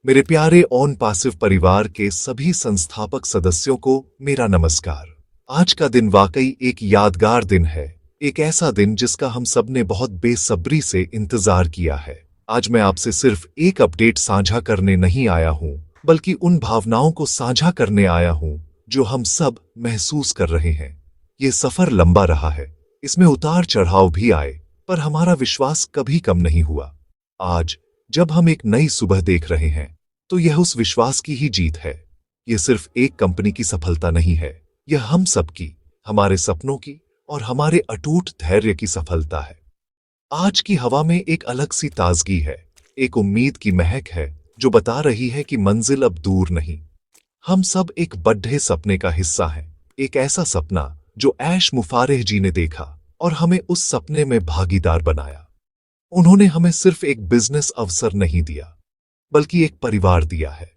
मेरे प्यारे on passive परिवार के सभी संस्थापक सदस्यों को मेरा नमस्कार। आज का दिन वाकई एक यादगार दिन है, एक ऐसा दिन जिसका हम सब ने बहुत बेसब्री से इंतजार किया है। आज मैं आपसे सिर्फ एक अपडेट साझा करने नहीं आया हूं, बल्कि उन भावनाओं को साझा करने आया हूं जो हम सब महसूस कर रहे हैं। ये सफर लंबा रहा है, इसमें उतार चढ़ाव भी आए, पर हमारा विश्वास कभी कम नहीं हुआ। आज जब हम एक नई सुबह देख रहे हैं, तो यह उस विश्वास की ही जीत है। यह सिर्फ एक कंपनी की सफलता नहीं है, यह हम सब की, हमारे सपनों की और हमारे अटूट धैर्य की सफलता है। आज की हवा में एक अलग सी ताजगी है, एक उम्मीद की महक है जो बता रही है कि मंजिल अब दूर नहीं। हम सब एक बड़े सपने का हिस्सा हैं, एक ऐसा सपना जो ऐश मुफारेह जी ने देखा और हमें उस सपने में भागीदार बनाया। उन्होंने हमें सिर्फ एक बिजनेस अवसर नहीं दिया, बल्कि एक परिवार दिया है।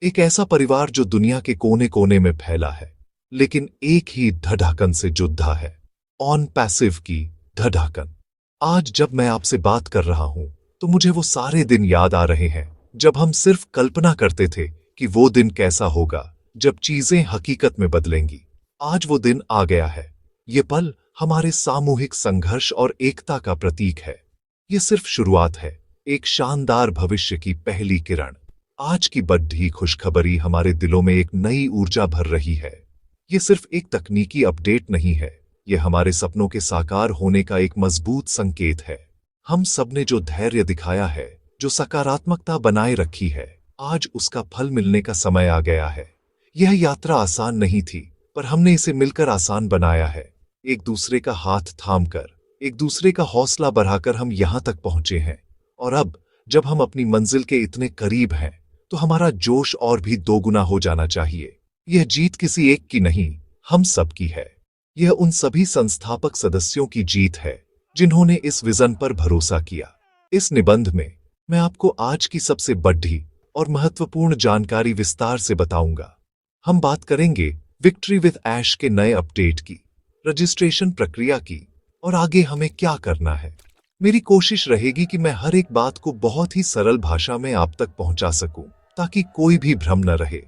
एक ऐसा परिवार जो दुनिया के कोने कोने में फैला है, लेकिन एक ही धड़ाकन से जुड़ा है, ऑन पैसिव की धड़ाकन। आज जब मैं आपसे बात कर रहा हूं, तो मुझे वो सारे दिन याद आ रहे हैं जब हम सिर्फ कल्पना करते थे कि वो दिन कैसा होगा जब चीजें हकीकत में बदलेंगी। आज वो दिन आ गया है। ये पल हमारे सामूहिक संघर्ष और एकता का प्रतीक है। ये सिर्फ शुरुआत है, एक शानदार भविष्य की पहली किरण। आज की बड़ी खुशखबरी हमारे दिलों में एक नई ऊर्जा भर रही है। ये सिर्फ एक तकनीकी अपडेट नहीं है, ये हमारे सपनों के साकार होने का एक मजबूत संकेत है। हम सबने जो धैर्य दिखाया है, जो सकारात्मकता बनाए रखी है, आज उसका फल मिलने का समय आ गया है। यह यात्रा आसान नहीं थी, पर हमने इसे मिलकर आसान बनाया है। एक दूसरे का हाथ थामकर, एक दूसरे का हौसला बढ़ाकर हम यहां तक पहुंचे हैं। और अब जब हम अपनी मंजिल के इतने करीब हैं, तो हमारा जोश और भी दोगुना हो जाना चाहिए। यह जीत किसी एक की नहीं, हम सब की है। यह उन सभी संस्थापक सदस्यों की जीत है जिन्होंने इस विजन पर भरोसा किया। इस निबंध में मैं आपको आज की सबसे बड़ी और महत्वपूर्ण जानकारी विस्तार से बताऊंगा। हम बात करेंगे विक्ट्री विद ऐश के नए अपडेट की, रजिस्ट्रेशन प्रक्रिया की और आगे हमें क्या करना है। मेरी कोशिश रहेगी कि मैं हर एक बात को बहुत ही सरल भाषा में आप तक पहुंचा सकूं, ताकि कोई भी भ्रम न रहे।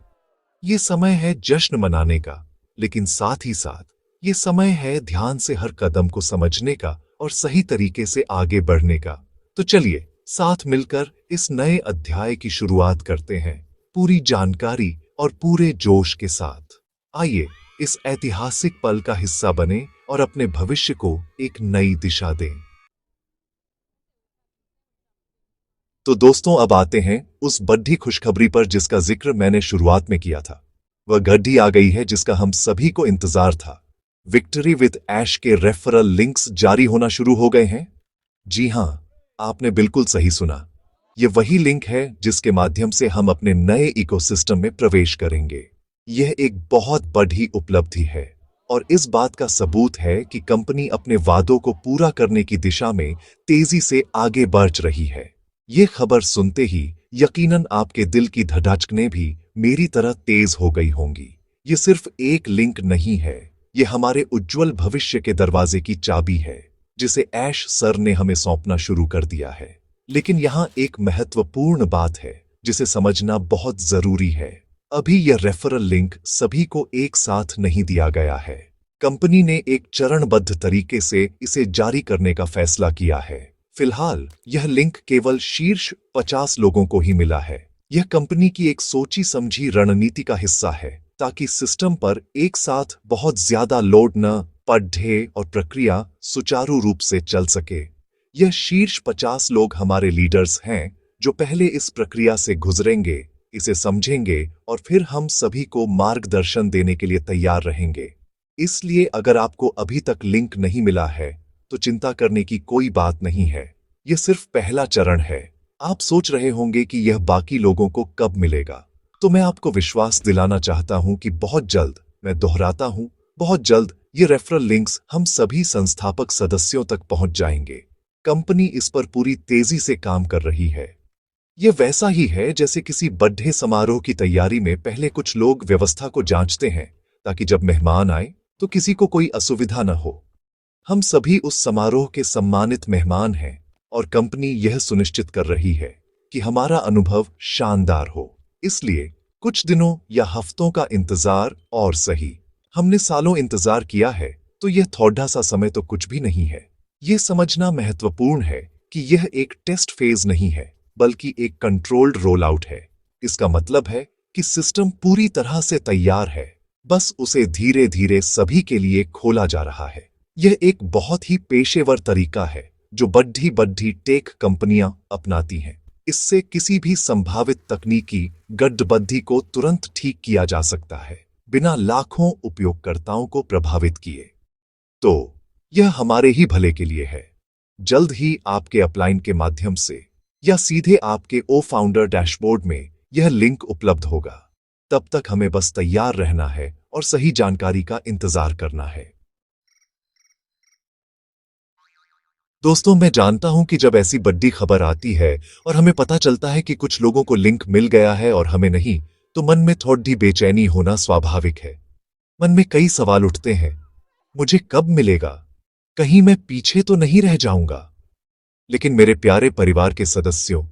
ये समय है जश्न मनाने का, लेकिन साथ ही साथ ये समय है ध्यान से हर कदम को समझने का और सही तरीके से आगे बढ़ने का। तो चलिए साथ मिलकर इस नए अध्याय की शुरुआत करते हैं, पूरी जानकारी और पूरे जोश के साथ। आइए इस ऐतिहासिक पल का हिस्सा बने और अपने भविष्य को एक नई दिशा दें। तो दोस्तों, अब आते हैं उस बड़ी खुशखबरी पर जिसका जिक्र मैंने शुरुआत में किया था। वह घड़ी आ गई है जिसका हम सभी को इंतजार था। विक्ट्री विद ऐश के रेफरल लिंक्स जारी होना शुरू हो गए हैं। जी हां, आपने बिल्कुल सही सुना। यह वही लिंक है जिसके माध्यम से हम अपने नए इकोसिस्टम में प्रवेश करेंगे। यह एक बहुत बड़ी उपलब्धि है और इस बात का सबूत है कि कंपनी अपने वादों को पूरा करने की दिशा में तेजी से आगे बढ़ रही है। ये खबर सुनते ही यकीनन आपके दिल की धड़कनें भी मेरी तरह तेज हो गई होंगी। ये सिर्फ एक लिंक नहीं है, ये हमारे उज्जवल भविष्य के दरवाजे की चाबी है, जिसे ऐश सर ने हमें सौंपना शुरू कर दिया है। लेकिन यहां एक महत्वपूर्ण बात है जिसे समझना बहुत जरूरी है। अभी यह रेफरल लिंक सभी को एक साथ नहीं दिया गया है। कंपनी ने एक चरणबद्ध तरीके से इसे जारी करने का फैसला किया है। फिलहाल यह लिंक केवल शीर्ष 50 लोगों को ही मिला है। यह कंपनी की एक सोची समझी रणनीति का हिस्सा है, ताकि सिस्टम पर एक साथ बहुत ज्यादा लोड न पड़े और प्रक्रिया सुचारू रूप से चल सके। यह शीर्ष 50 लोग हमारे लीडर्स हैं, जो पहले इस प्रक्रिया से गुजरेंगे, इसे समझेंगे और फिर हम सभी को मार्गदर्शन देने के लिए तैयार रहेंगे। इसलिए अगर आपको अभी तक लिंक नहीं मिला है, तो चिंता करने की कोई बात नहीं है। यह सिर्फ पहला चरण है। आप सोच रहे होंगे कि यह बाकी लोगों को कब मिलेगा, तो मैं आपको विश्वास दिलाना चाहता हूं कि बहुत जल्द, मैं दोहराता हूं, बहुत जल्द ये रेफरल लिंक्स हम सभी संस्थापक सदस्यों तक पहुंच जाएंगे। कंपनी इस पर पूरी तेजी से काम कर रही है। यह वैसा ही है जैसे किसी बड़े समारोह की तैयारी में पहले कुछ लोग व्यवस्था को जांचते हैं, ताकि जब मेहमान आए तो किसी को कोई असुविधा न हो। हम सभी उस समारोह के सम्मानित मेहमान हैं और कंपनी यह सुनिश्चित कर रही है कि हमारा अनुभव शानदार हो। इसलिए कुछ दिनों या हफ्तों का इंतजार और सही, हमने सालों इंतजार किया है, तो यह थोड़ा सा समय तो कुछ भी नहीं है। यह समझना महत्वपूर्ण है कि यह एक टेस्ट फेज नहीं है, बल्कि एक कंट्रोल्ड रोल आउट है। इसका मतलब है कि सिस्टम पूरी तरह से तैयार है, बस उसे धीरे धीरे सभी के लिए खोला जा रहा है। यह एक बहुत ही पेशेवर तरीका है जो बड्ढी बड्ढी टेक कंपनियां अपनाती हैं। इससे किसी भी संभावित तकनीकी गड्ढबड्ढी को तुरंत ठीक किया जा सकता है, बिना लाखों उपयोगकर्ताओं को प्रभावित किए। तो यह हमारे ही भले के लिए है। जल्द ही आपके अपलाइन के माध्यम से या सीधे आपके ओ फाउंडर डैशबोर्ड में यह लिंक उपलब्ध होगा। तब तक हमें बस तैयार रहना है और सही जानकारी का इंतजार करना है। दोस्तों, मैं जानता हूं कि जब ऐसी बड़ी खबर आती है और हमें पता चलता है कि कुछ लोगों को लिंक मिल गया है और हमें नहीं, तो मन में थोड़ी बेचैनी होना स्वाभाविक है। मन में कई सवाल उठते हैं। मुझे कब मिलेगा? कहीं मैं पीछे तो नहीं रह जाऊंगा? लेकिन मेरे प्यारे परिवार के सदस्यों,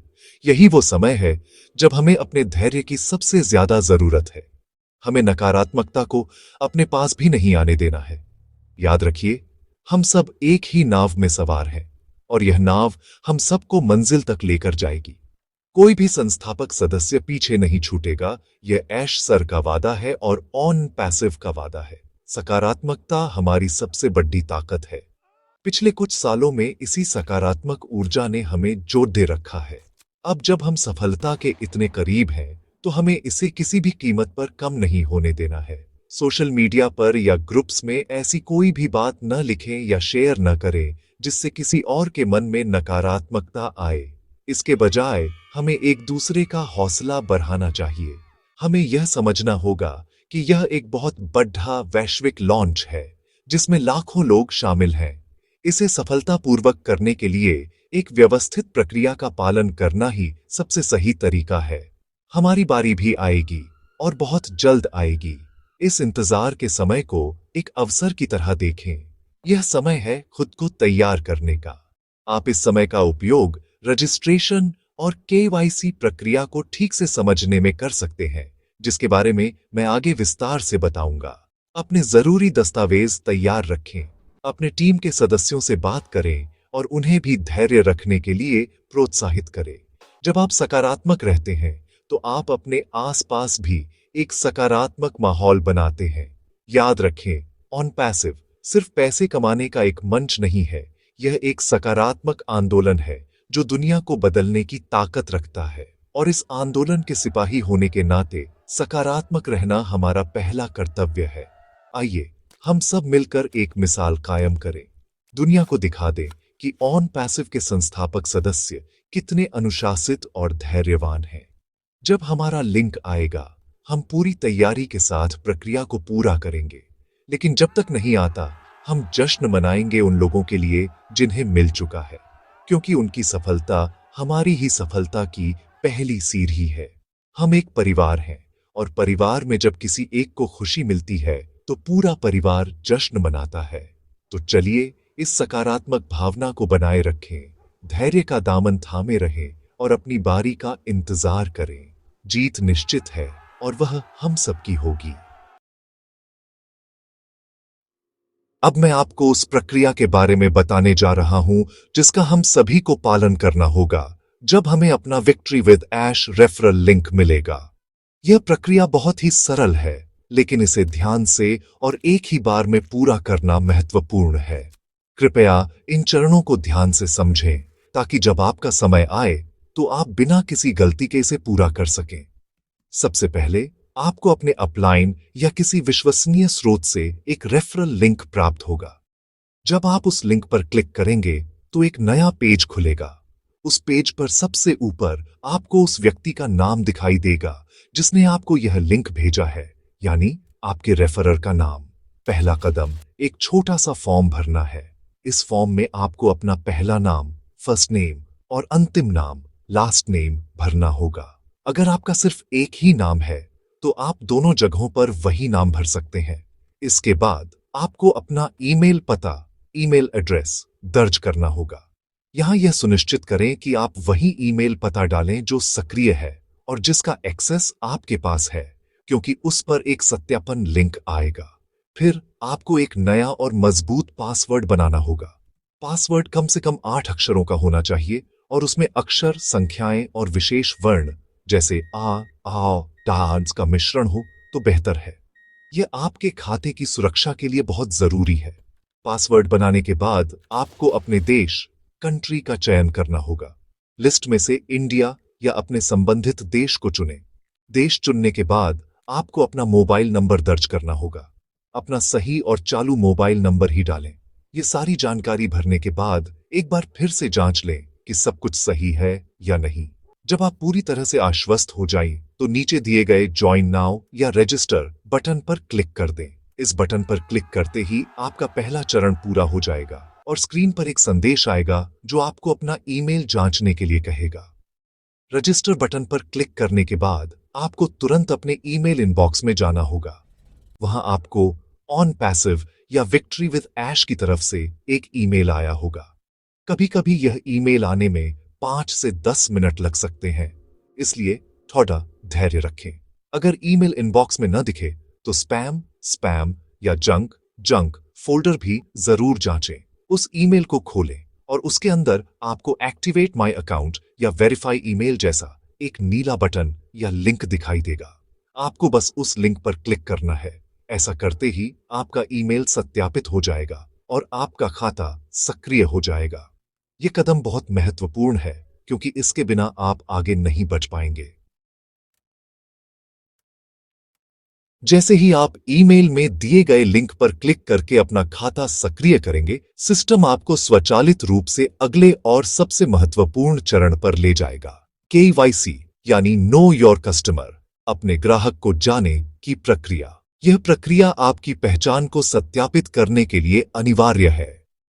यही वो समय है जब हमें अपने धैर्य की सबसे ज्यादा जरूरत है। हमें नकारात्मकता को अपने पास भी नहीं आने देना है। याद रखिए, हम सब एक ही नाव में सवार हैं और यह नाव हम सबको मंजिल तक लेकर जाएगी। कोई भी संस्थापक सदस्य पीछे नहीं छूटेगा। यह ऐश सर का वादा है और ऑन पैसिव का वादा है। सकारात्मकता हमारी सबसे बड़ी ताकत है। पिछले कुछ सालों में इसी सकारात्मक ऊर्जा ने हमें जोड़ दे रखा है। अब जब हम सफलता के इतने करीब हैं, तो हमें इसे किसी भी कीमत पर कम नहीं होने देना है। सोशल मीडिया पर या ग्रुप्स में ऐसी कोई भी बात न लिखें या शेयर न करें जिससे किसी और के मन में नकारात्मकता आए। इसके बजाय हमें एक दूसरे का हौसला बढ़ाना चाहिए। हमें यह समझना होगा कि यह एक बहुत बड़ा वैश्विक लॉन्च है जिसमें लाखों लोग शामिल हैं। इसे सफलतापूर्वक करने के लिए एक व्यवस्थित प्रक्रिया का पालन करना ही सबसे सही तरीका है। हमारी बारी भी आएगी और बहुत जल्द आएगी। इस इंतजार के समय को एक अवसर की तरह देखें। यह समय है खुद को तैयार करने का। आप इस समय का उपयोग रजिस्ट्रेशन और केवाईसी प्रक्रिया को ठीक से समझने में कर सकते हैं, जिसके बारे में मैं आगे विस्तार से बताऊंगा। अपने जरूरी दस्तावेज तैयार रखें, अपने टीम के सदस्यों से बात करें और उन्हें भी धैर्य रखने के लिए प्रोत्साहित करें। जब आप सकारात्मक रहते हैं, तो आप अपने आसपास भी एक सकारात्मक माहौल बनाते हैं। याद रखें, ऑन पैसिव सिर्फ पैसे कमाने का एक मंच नहीं है, यह एक सकारात्मक आंदोलन है जो दुनिया को बदलने की ताकत रखता है। और इस आंदोलन के सिपाही होने के नाते सकारात्मक रहना हमारा पहला कर्तव्य है। आइए हम सब मिलकर एक मिसाल कायम करें। दुनिया को दिखा दें कि ऑन पैसिव के संस्थापक सदस्य कितने अनुशासित और धैर्यवान हैं। जब हमारा लिंक आएगा, हम पूरी तैयारी के साथ प्रक्रिया को पूरा करेंगे। लेकिन जब तक नहीं आता, हम जश्न मनाएंगे उन लोगों के लिए जिन्हें मिल चुका है, क्योंकि उनकी सफलता हमारी ही सफलता की पहली सीढ़ी है। हम एक परिवार हैं और परिवार में जब किसी एक को खुशी मिलती है, तो पूरा परिवार जश्न मनाता है। तो चलिए इस सकारात्मक भावना को बनाए रखें, धैर्य का दामन थामे रहें और अपनी बारी का इंतजार करें। जीत निश्चित है और वह हम सबकी होगी। अब मैं आपको उस प्रक्रिया के बारे में बताने जा रहा हूं जिसका हम सभी को पालन करना होगा जब हमें अपना victory with Ash referral link मिलेगा। यह प्रक्रिया बहुत ही सरल है, लेकिन इसे ध्यान से और एक ही बार में पूरा करना महत्वपूर्ण है। कृपया इन चरणों को ध्यान से समझें ताकि जब आपका समय आए तो आप बिना किसी गलती के इसे पूरा कर सकें। सबसे पहले आपको अपने अपलाइन या किसी विश्वसनीय स्रोत से एक रेफरल लिंक प्राप्त होगा। जब आप उस लिंक पर क्लिक करेंगे तो एक नया पेज खुलेगा। उस पेज पर सबसे ऊपर आपको उस व्यक्ति का नाम दिखाई देगा जिसने आपको यह लिंक भेजा है, यानी आपके रेफरर का नाम। पहला कदम एक छोटा सा फॉर्म भरना है। इस फॉर्म में आपको अपना पहला नाम, फर्स्ट नेम और अंतिम नाम, लास्ट नेम भरना होगा। अगर आपका सिर्फ एक ही नाम है तो आप दोनों जगहों पर वही नाम भर सकते हैं। इसके बाद आपको अपना ईमेल पता, ईमेल एड्रेस दर्ज करना होगा। यहाँ यह सुनिश्चित करें कि आप वही ईमेल पता डालें जो सक्रिय है और जिसका एक्सेस आपके पास है, क्योंकि उस पर एक सत्यापन लिंक आएगा। फिर आपको एक नया और मजबूत पासवर्ड बनाना होगा। पासवर्ड कम से कम 8 अक्षरों का होना चाहिए और उसमें अक्षर, संख्याएं और विशेष वर्ण जैसे आ, डांस का मिश्रण हो तो बेहतर है। यह आपके खाते की सुरक्षा के लिए बहुत जरूरी है। पासवर्ड बनाने के बाद आपको अपने देश, कंट्री का चयन करना होगा। लिस्ट में से इंडिया या अपने संबंधित देश को चुनें। देश चुनने के बाद आपको अपना मोबाइल नंबर दर्ज करना होगा। अपना सही और चालू मोबाइल नंबर ही डालें। ये सारी जानकारी भरने के बाद एक बार फिर से जांच लें कि सब कुछ सही है या नहीं। जब आप पूरी तरह से आश्वस्त हो जाएं, तो नीचे दिए गए ज्वाइन नाउ या रजिस्टर बटन पर क्लिक कर दें। इस बटन पर क्लिक करते ही आपका पहला चरण पूरा हो जाएगा और स्क्रीन पर एक संदेश आएगा जो आपको अपना ईमेल जांचने के लिए कहेगा। रजिस्टर बटन पर क्लिक करने के बाद आपको तुरंत अपने ईमेल इनबॉक्स में जाना होगा। वहां आपको ऑन पैसिव या विक्ट्री विद ऐश की तरफ से एक ईमेल आया होगा। कभी कभी यह ईमेल आने में 5 से 10 मिनट लग सकते हैं, इसलिए थोड़ा धैर्य रखें। अगर ईमेल इनबॉक्स में न दिखे तो स्पैम या जंक फोल्डर भी जरूर जांचें। उस ईमेल को खोलें और उसके अंदर आपको एक्टिवेट माय अकाउंट या वेरीफाई ईमेल जैसा एक नीला बटन या लिंक दिखाई देगा। आपको बस उस लिंक पर क्लिक करना है। ऐसा करते ही आपका ईमेल सत्यापित हो जाएगा और आपका खाता सक्रिय हो जाएगा। ये कदम बहुत महत्वपूर्ण है क्योंकि इसके बिना आप आगे नहीं बढ़ पाएंगे। जैसे ही आप ईमेल में दिए गए लिंक पर क्लिक करके अपना खाता सक्रिय करेंगे, सिस्टम आपको स्वचालित रूप से अगले और सबसे महत्वपूर्ण चरण पर ले जाएगा। केवाईसी यानी नो योर कस्टमर, अपने ग्राहक को जाने की प्रक्रिया। यह प्रक्रिया आपकी पहचान को सत्यापित करने के लिए अनिवार्य है।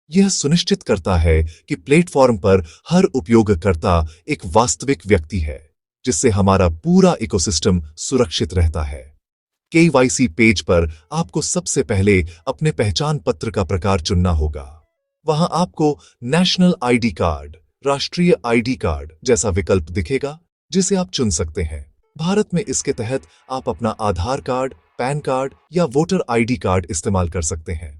यह सुनिश्चित करता है कि प्लेटफॉर्म पर हर उपयोगकर्ता एक वास्तविक व्यक्ति है, जिससे हमारा पूरा इकोसिस्टम सुरक्षित रहता है। केवाईसी पेज पर आपको सबसे पहले अपने पहचान पत्र का प्रकार चुनना होगा। वहां आपको नेशनल आईडी कार्ड, राष्ट्रीय आईडी कार्ड जैसा विकल्प दिखेगा, जिसे आप चुन सकते हैं। भारत में इसके तहत आप अपना आधार कार्ड, पैन कार्ड या वोटर आईडी कार्ड इस्तेमाल कर सकते हैं।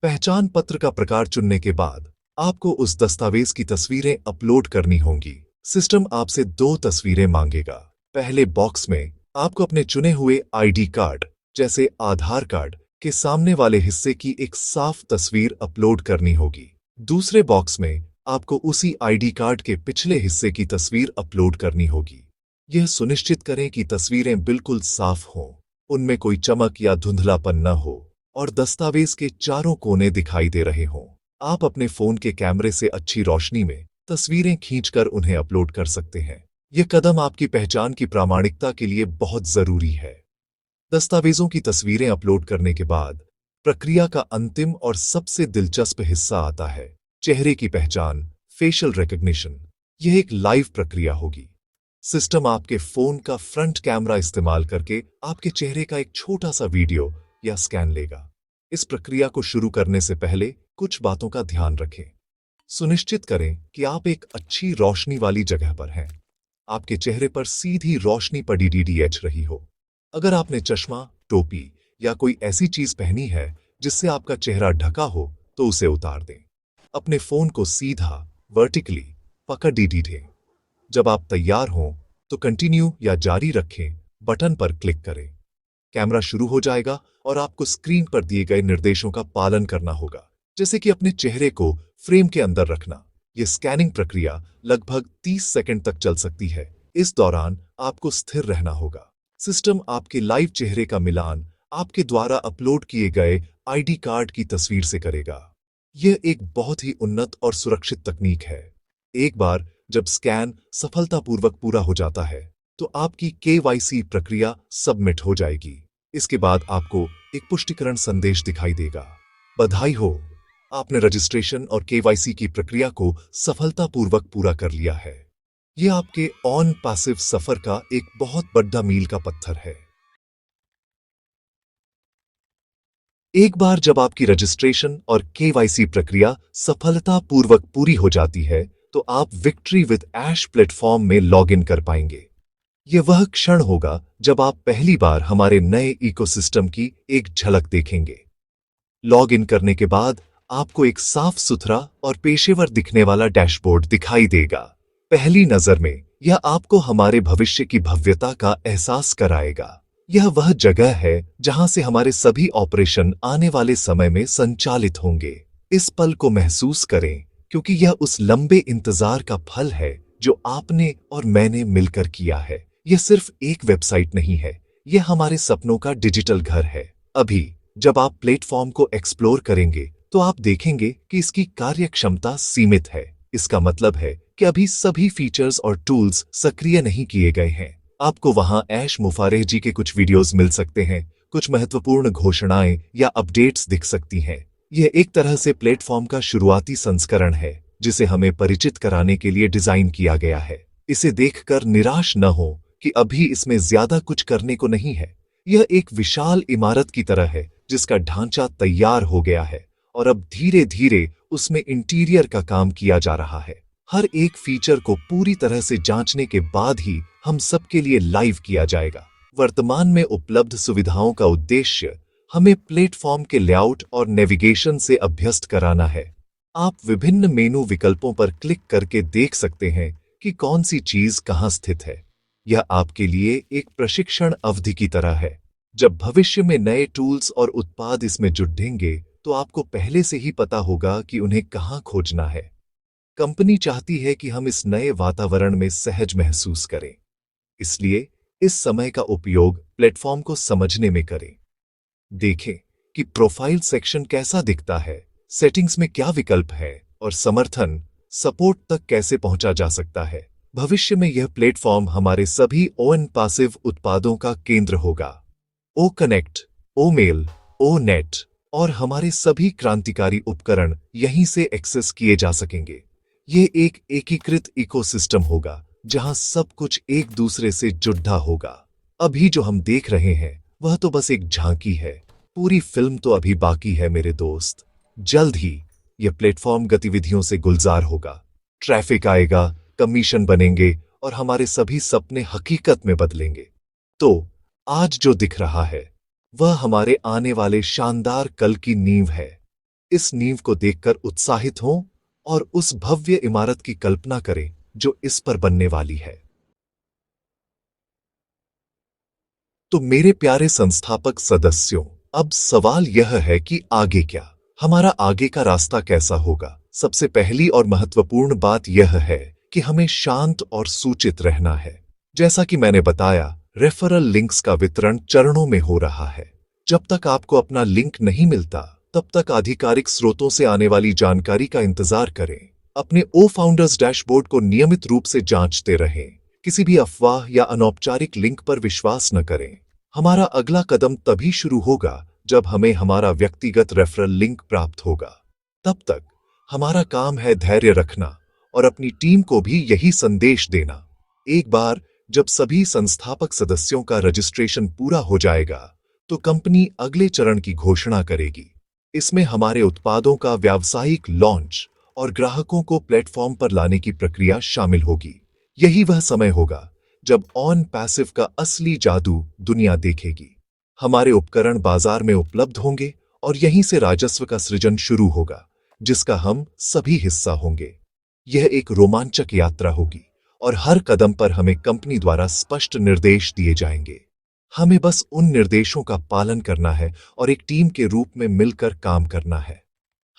पहचान पत्र का प्रकार चुनने के बाद आपको उस दस्तावेज की तस्वीरें अपलोड करनी होंगी। सिस्टम आपसे 2 तस्वीरें मांगेगा। पहले बॉक्स में आपको अपने चुने हुए आईडी कार्ड जैसे आधार कार्ड के सामने वाले हिस्से की एक साफ तस्वीर अपलोड करनी होगी। दूसरे बॉक्स में आपको उसी आईडी कार्ड के पिछले हिस्से की तस्वीर अपलोड करनी होगी। यह सुनिश्चित करें कि तस्वीरें बिल्कुल साफ हों, उनमें कोई चमक या धुंधलापन न हो और दस्तावेज के चारों कोने दिखाई दे रहे हों। आप अपने फोन के कैमरे से अच्छी रोशनी में तस्वीरें खींचकर उन्हें अपलोड कर सकते हैं। यह कदम आपकी पहचान की प्रामाणिकता के लिए बहुत जरूरी है। दस्तावेजों की तस्वीरें अपलोड करने के बाद प्रक्रिया का अंतिम और सबसे दिलचस्प हिस्सा आता है, चेहरे की पहचान, फेशियल रिकॉग्निशन। यह एक लाइव प्रक्रिया होगी। सिस्टम आपके फोन का फ्रंट कैमरा इस्तेमाल करके आपके चेहरे का एक छोटा सा वीडियो या स्कैन लेगा। इस प्रक्रिया को शुरू करने से पहले कुछ बातों का ध्यान रखें। सुनिश्चित करें कि आप एक अच्छी रोशनी वाली जगह पर हैं। आपके चेहरे पर सीधी रोशनी पड़ी डीडीएच रही हो। अगर आपने चश्मा, टोपी या कोई ऐसी चीज पहनी है जिससे आपका चेहरा ढका हो, तो उसे उतार दें। अपने फोन को सीधा वर्टिकली पकड़ दें। जब आप तैयार हों तो कंटिन्यू या जारी रखें बटन पर क्लिक करें। कैमरा शुरू हो जाएगा और आपको स्क्रीन पर दिए गए निर्देशों का पालन करना होगा, जैसे कि अपने चेहरे को फ्रेम के अंदर रखना। यह स्कैनिंग प्रक्रिया लगभग 30 सेकंड तक चल सकती है। इस दौरान आपको स्थिर रहना होगा। सिस्टम आपके लाइव चेहरे का मिलान आपके द्वारा अपलोड किए गए आईडी कार्ड की तस्वीर से करेगा। यह एक बहुत ही उन्नत और सुरक्षित तकनीक है। एक बार जब स्कैन सफलतापूर्वक पूरा हो जाता है, तो आपकी केवाईसी प्रक्रिया सबमिट हो जाएगी। इसके बाद आपको एक पुष्टिकरण संदेश दिखाई देगा। बधाई हो, आपने रजिस्ट्रेशन और केवाईसी की प्रक्रिया को सफलतापूर्वक पूरा कर लिया है। यह आपके ऑन पैसिव सफर का एक बहुत बड़ा मील का पत्थर है। एक बार जब आपकी रजिस्ट्रेशन और केवाईसी प्रक्रिया सफलतापूर्वक पूरी हो जाती है, तो आप विक्ट्री विद ऐश प्लेटफॉर्म में लॉग इन कर पाएंगे। यह वह क्षण होगा जब आप पहली बार हमारे नए इकोसिस्टम की एक झलक देखेंगे। लॉग इन करने के बाद आपको एक साफ सुथरा और पेशेवर दिखने वाला डैशबोर्ड दिखाई देगा। पहली नजर में यह आपको हमारे भविष्य की भव्यता का एहसास कराएगा। यह वह जगह है जहां से हमारे सभी ऑपरेशन आने वाले समय में संचालित होंगे। इस पल को महसूस करें, क्योंकि यह उस लंबे इंतजार का फल है जो आपने और मैंने मिलकर किया है। यह सिर्फ एक वेबसाइट नहीं है, यह हमारे सपनों का डिजिटल घर है। अभी जब आप प्लेटफॉर्म को एक्सप्लोर करेंगे तो आप देखेंगे कि इसकी कार्यक्षमता सीमित है। इसका मतलब है कि अभी सभी फीचर्स और टूल्स सक्रिय नहीं किए गए हैं। आपको वहां ऐश मुफारेह जी के कुछ वीडियोस मिल सकते हैं, कुछ महत्वपूर्ण घोषणाएं या अपडेट्स दिख सकती हैं। यह एक तरह से प्लेटफॉर्म का शुरुआती संस्करण है, जिसे हमें परिचित कराने के लिए डिजाइन किया गया है। इसे देखकर निराश न हो कि अभी इसमें ज्यादा कुछ करने को नहीं है। यह एक विशाल इमारत की तरह है जिसका ढांचा तैयार हो गया है और अब धीरे धीरे उसमें इंटीरियर का काम किया जा रहा है। हर एक फीचर को पूरी तरह से जांचने के बाद ही हम सबके लिए लाइव किया जाएगा। वर्तमान में उपलब्ध सुविधाओं का उद्देश्य हमें प्लेटफॉर्म के लेआउट और नेविगेशन से अभ्यस्त कराना है। आप विभिन्न मेनू विकल्पों पर क्लिक करके देख सकते हैं कि कौन सी चीज कहां स्थित है। यह आपके लिए एक प्रशिक्षण अवधि की तरह है। जब भविष्य में नए टूल्स और उत्पाद इसमें जुड़ेंगे तो आपको पहले से ही पता होगा कि उन्हें कहां खोजना है। कंपनी चाहती है कि हम इस नए वातावरण में सहज महसूस करें, इसलिए इस समय का उपयोग प्लेटफॉर्म को समझने में करें। देखें कि प्रोफाइल सेक्शन कैसा दिखता है, सेटिंग्स में क्या विकल्प है और समर्थन सपोर्ट तक कैसे पहुंचा जा सकता है। भविष्य में यह प्लेटफॉर्म हमारे सभी ओएन पासिव उत्पादों का केंद्र होगा। ओ कनेक्ट, ओ मेल, ओ नेट और हमारे सभी क्रांतिकारी उपकरण यहीं से एक्सेस किए जा सकेंगे। ये एक एकीकृत इकोसिस्टम होगा जहां सब कुछ एक दूसरे से जुड़ा होगा। अभी जो हम देख रहे हैं वह तो बस एक झांकी है, पूरी फिल्म तो अभी बाकी है मेरे दोस्त। जल्द ही यह प्लेटफॉर्म गतिविधियों से गुलजार होगा, ट्रैफिक आएगा, कमीशन बनेंगे और हमारे सभी सपने हकीकत में बदलेंगे। तो आज जो दिख रहा है वह हमारे आने वाले शानदार कल की नींव है। इस नींव को देखकर उत्साहित हों और उस भव्य इमारत की कल्पना करें जो इस पर बनने वाली है। तो मेरे प्यारे संस्थापक सदस्यों, अब सवाल यह है कि आगे क्या? हमारा आगे का रास्ता कैसा होगा? सबसे पहली और महत्वपूर्ण बात यह है कि हमें शांत और सूचित रहना है। जैसा कि मैंने बताया, रेफरल लिंक्स का वितरण चरणों में हो रहा है। जब तक आपको अपना लिंक नहीं मिलता, तब तक आधिकारिक स्रोतों से आने वाली जानकारी का इंतजार करें। अपने ओ फाउंडर्स डैशबोर्ड को नियमित रूप से जांचते रहें। किसी भी अफवाह या अनौपचारिक लिंक पर विश्वास न करें। हमारा अगला कदम तभी शुरू होगा जब हमें हमारा व्यक्तिगत रेफरल लिंक प्राप्त होगा। तब तक हमारा काम है धैर्य रखना और अपनी टीम को भी यही संदेश देना। एक बार जब सभी संस्थापक सदस्यों का रजिस्ट्रेशन पूरा हो जाएगा, तो कंपनी अगले चरण की घोषणा करेगी। इसमें हमारे उत्पादों का व्यावसायिक लॉन्च और ग्राहकों को प्लेटफॉर्म पर लाने की प्रक्रिया शामिल होगी। यही वह समय होगा जब ऑन पैसिव का असली जादू दुनिया देखेगी। हमारे उपकरण बाजार में उपलब्ध होंगे और यहीं से राजस्व का सृजन शुरू होगा, जिसका हम सभी हिस्सा होंगे। यह एक रोमांचक यात्रा होगी और हर कदम पर हमें कंपनी द्वारा स्पष्ट निर्देश दिए जाएंगे। हमें बस उन निर्देशों का पालन करना है और एक टीम के रूप में मिलकर काम करना है।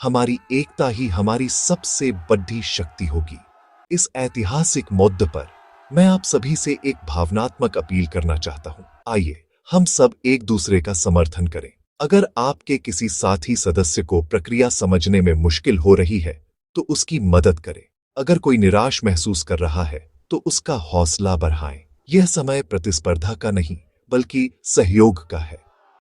हमारी एकता ही हमारी सबसे बड़ी शक्ति होगी। इस ऐतिहासिक मुद्दे पर मैं आप सभी से एक भावनात्मक अपील करना चाहता हूं। आइए हम सब एक दूसरे का समर्थन करें। अगर आपके किसी साथी सदस्य को प्रक्रिया समझने में मुश्किल हो रही है, तो उसकी मदद करें। अगर कोई निराश महसूस कर रहा है, तो उसका हौसला बढ़ाएं। यह समय प्रतिस्पर्धा का नहीं, बल्कि सहयोग का है।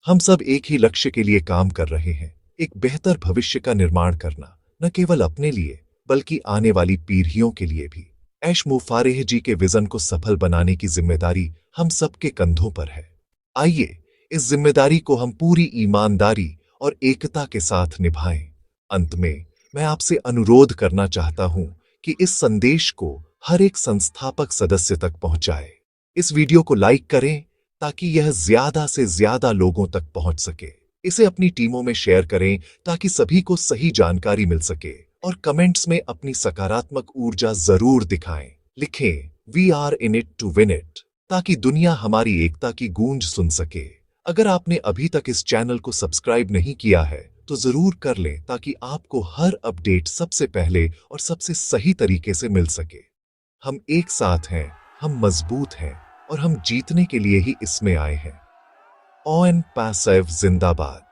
हम सब एक ही लक्ष्य के लिए काम कर रहे हैं, एक बेहतर भविष्य का निर्माण करना, न केवल अपने लिए बल्कि आने वाली पीढ़ियों के लिए भी। ऐश मुफारेह जी के विजन को सफल बनाने की जिम्मेदारी हम सबके कंधों पर है। आइए इस जिम्मेदारी को हम पूरी ईमानदारी और एकता के साथ निभाएं। अंत में मैं आपसे अनुरोध करना चाहता हूं कि इस संदेश को हर एक संस्थापक सदस्य तक पहुंचाएं। इस वीडियो को लाइक करें ताकि यह ज्यादा से ज्यादा लोगों तक पहुंच सके। इसे अपनी टीमों में शेयर करें ताकि सभी को सही जानकारी मिल सके। और कमेंट्स में अपनी सकारात्मक ऊर्जा जरूर दिखाएं। लिखें we are in it to win it, ताकि दुनिया हमारी एकता की गूंज सुन सके। अगर आपने अभी तक इस चैनल को सब्सक्राइब नहीं किया है तो जरूर कर लें ताकि आपको हर अपडेट सबसे पहले और सबसे सही तरीके से मिल सके। हम एक साथ हैं, हम मजबूत हैं और हम जीतने के लिए ही इसमें आए हैं। ओएन पैसिव जिंदाबाद।